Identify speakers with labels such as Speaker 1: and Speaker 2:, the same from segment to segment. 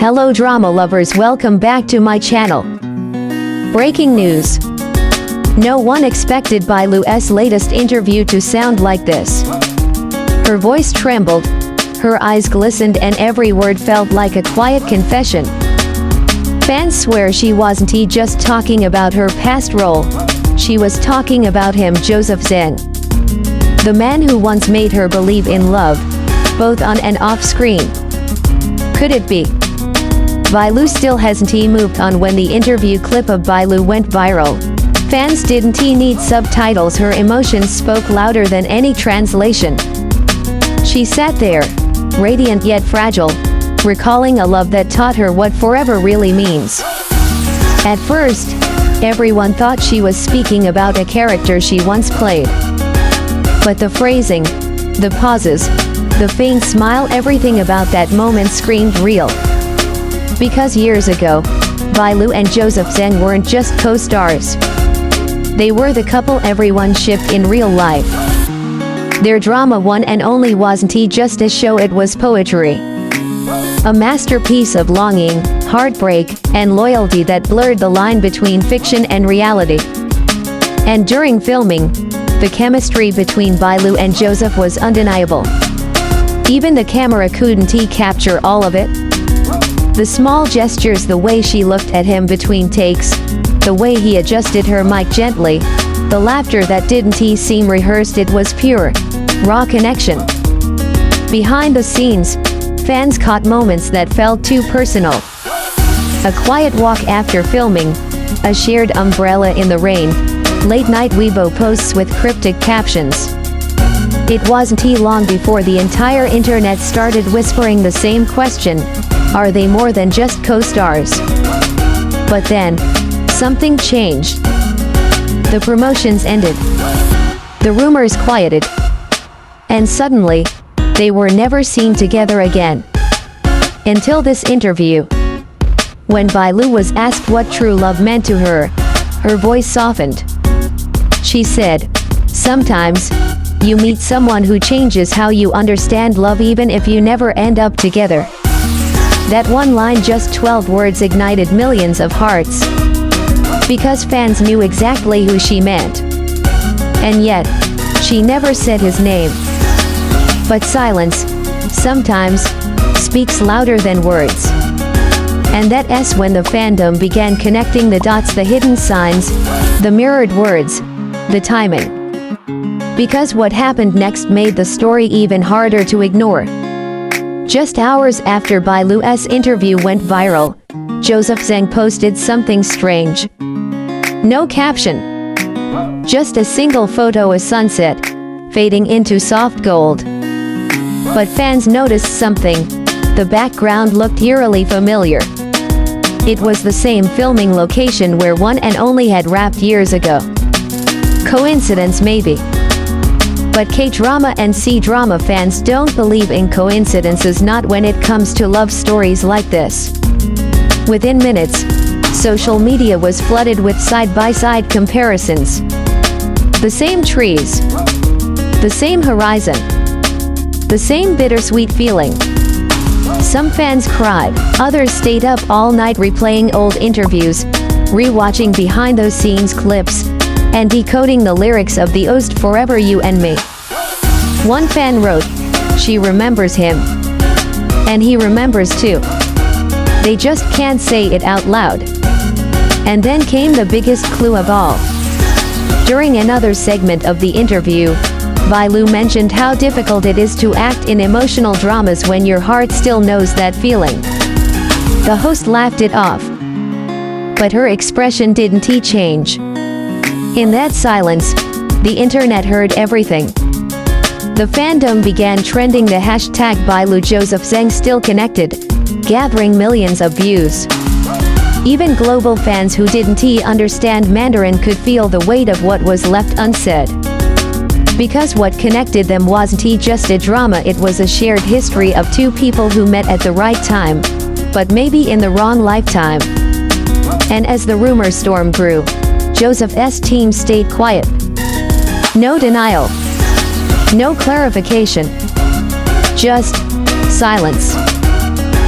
Speaker 1: Hello drama lovers, welcome back to my channel. Breaking news. No one expected Bai Lu's latest interview to sound like this. Her voice trembled, her eyes glistened, and every word felt like a quiet confession. Fans swear she wasn't just talking about her past role, she was talking about him, Joseph Zeng. The man who once made her believe in love, both on and off screen. Could it be? Bai Lu still hasn't moved on. When the interview clip of Bai Lu went viral, fans didn't need subtitles, her emotions spoke louder than any translation. She sat there, radiant yet fragile, recalling a love that taught her what forever really means. At first, everyone thought she was speaking about a character she once played. But the phrasing, the pauses, the faint smile, everything about that moment screamed real. Because years ago, Bai Lu and Joseph Zeng weren't just co-stars. They were the couple everyone shipped in real life. Their drama, one and only, wasn't just a show, it was poetry. A masterpiece of longing, heartbreak, and loyalty that blurred the line between fiction and reality. And during filming, the chemistry between Bai Lu and Joseph was undeniable. Even the camera couldn't capture all of it. The small gestures, the way she looked at him between takes, the way he adjusted her mic gently, the laughter that didn't seem rehearsed, it was pure, raw connection. Behind the scenes, fans caught moments that felt too personal. A quiet walk after filming, a shared umbrella in the rain, late-night Weibo posts with cryptic captions. It wasn't long before the entire internet started whispering the same question: are they more than just co-stars? But then, something changed. The promotions ended. The rumors quieted. And suddenly, they were never seen together again. Until this interview. When Bai Lu was asked what true love meant to her, her voice softened. She said, "Sometimes, you meet someone who changes how you understand love, even if you never end up together." That one line, just 12 words, ignited millions of hearts. Because fans knew exactly who she meant. And yet, she never said his name. But silence, sometimes, speaks louder than words. And that's when the fandom began connecting the dots, the hidden signs, the mirrored words, the timing. Because what happened next made the story even harder to ignore. Just hours after Bai Lu's interview went viral, Joseph Zeng posted something strange. No caption. Just a single photo, a sunset, fading into soft gold. But fans noticed something. The background looked eerily familiar. It was the same filming location where one and only had wrapped years ago. Coincidence, maybe. But K-drama and C-drama fans don't believe in coincidences, not when it comes to love stories like this. Within minutes, social media was flooded with side-by-side comparisons. The same trees, the same horizon, the same bittersweet feeling. Some fans cried, others stayed up all night replaying old interviews, rewatching behind-the-scenes clips, and decoding the lyrics of the OST "Forever You and Me." One fan wrote, "She remembers him. And he remembers too. They just can't say it out loud." And then came the biggest clue of all. During another segment of the interview, Bai Lu mentioned how difficult it is to act in emotional dramas when your heart still knows that feeling. The host laughed it off. But her expression didn't change. In that silence, the internet heard everything. The fandom began trending the hashtag Bai Lu Joseph Zeng still connected, gathering millions of views. Even global fans who didn't understand Mandarin could feel the weight of what was left unsaid. Because what connected them wasn't just a drama, it was a shared history of two people who met at the right time, but maybe in the wrong lifetime. And as the rumor storm grew, Joseph's team stayed quiet. No denial. No clarification. Just silence.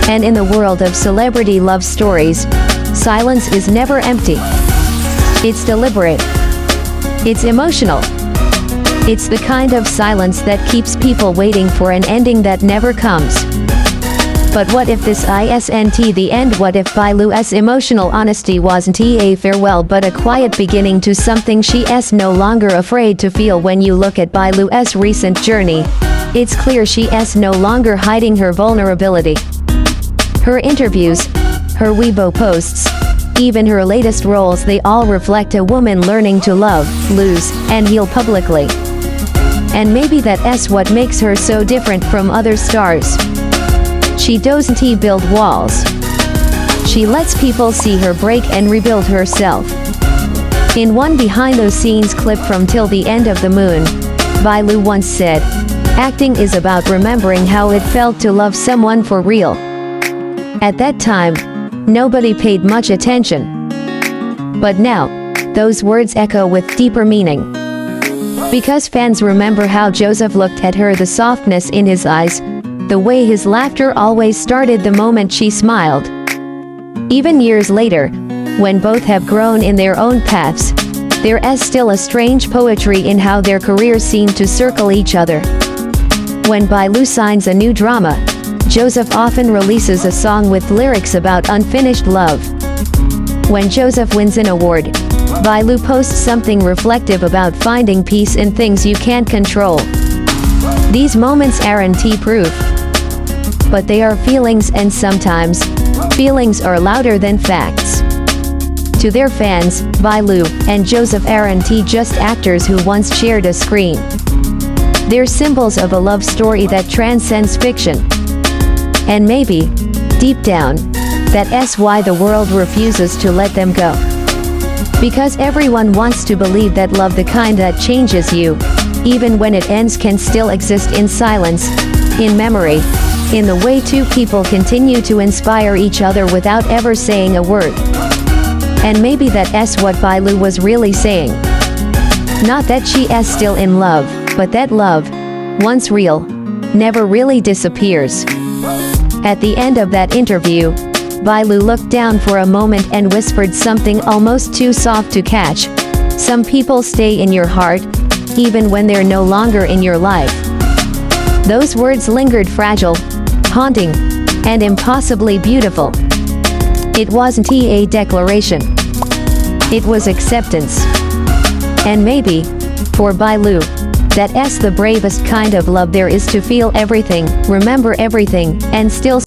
Speaker 1: And in the world of celebrity love stories, silence is never empty. It's deliberate. It's emotional. It's the kind of silence that keeps people waiting for an ending that never comes. But what if this isn't the end? What if Bai Lu's emotional honesty wasn't a farewell but a quiet beginning to something she's no longer afraid to feel? When you look at Bai Lu's recent journey, it's clear she's no longer hiding her vulnerability. Her interviews, her Weibo posts, even her latest roles, they all reflect a woman learning to love, lose, and heal publicly. And maybe that's what makes her so different from other stars. She doesn't build walls. She lets people see her break and rebuild herself. In one behind-the-scenes clip from Till the End of the Moon, Bai Lu once said, "Acting is about remembering how it felt to love someone for real." At that time, nobody paid much attention. But now, those words echo with deeper meaning. Because fans remember how Joseph looked at her, the softness in his eyes, the way his laughter always started the moment she smiled. Even years later, when both have grown in their own paths, there is still a strange poetry in how their careers seem to circle each other. When Bai Lu signs a new drama, Joseph often releases a song with lyrics about unfinished love. When Joseph wins an award, Bai Lu posts something reflective about finding peace in things you can't control. These moments aren't proof, but they are feelings, and sometimes, feelings are louder than facts. To their fans, Bai Lu and Joseph aren't just actors who once shared a screen. They're symbols of a love story that transcends fiction. And maybe, deep down, that's why the world refuses to let them go. Because everyone wants to believe that love, the kind that changes you, even when it ends, can still exist in silence, in memory, in the way two people continue to inspire each other without ever saying a word. And maybe that's what Bai Lu was really saying. Not that she is still in love, but that love, once real, never really disappears. At the end of that interview, Bai Lu looked down for a moment and whispered something almost too soft to catch. "Some people stay in your heart, even when they're no longer in your life." Those words lingered, fragile, haunting, and impossibly beautiful. It wasn't a declaration. It was acceptance. And maybe, for Bai Lu, that's the bravest kind of love there is, to feel everything, remember everything, and still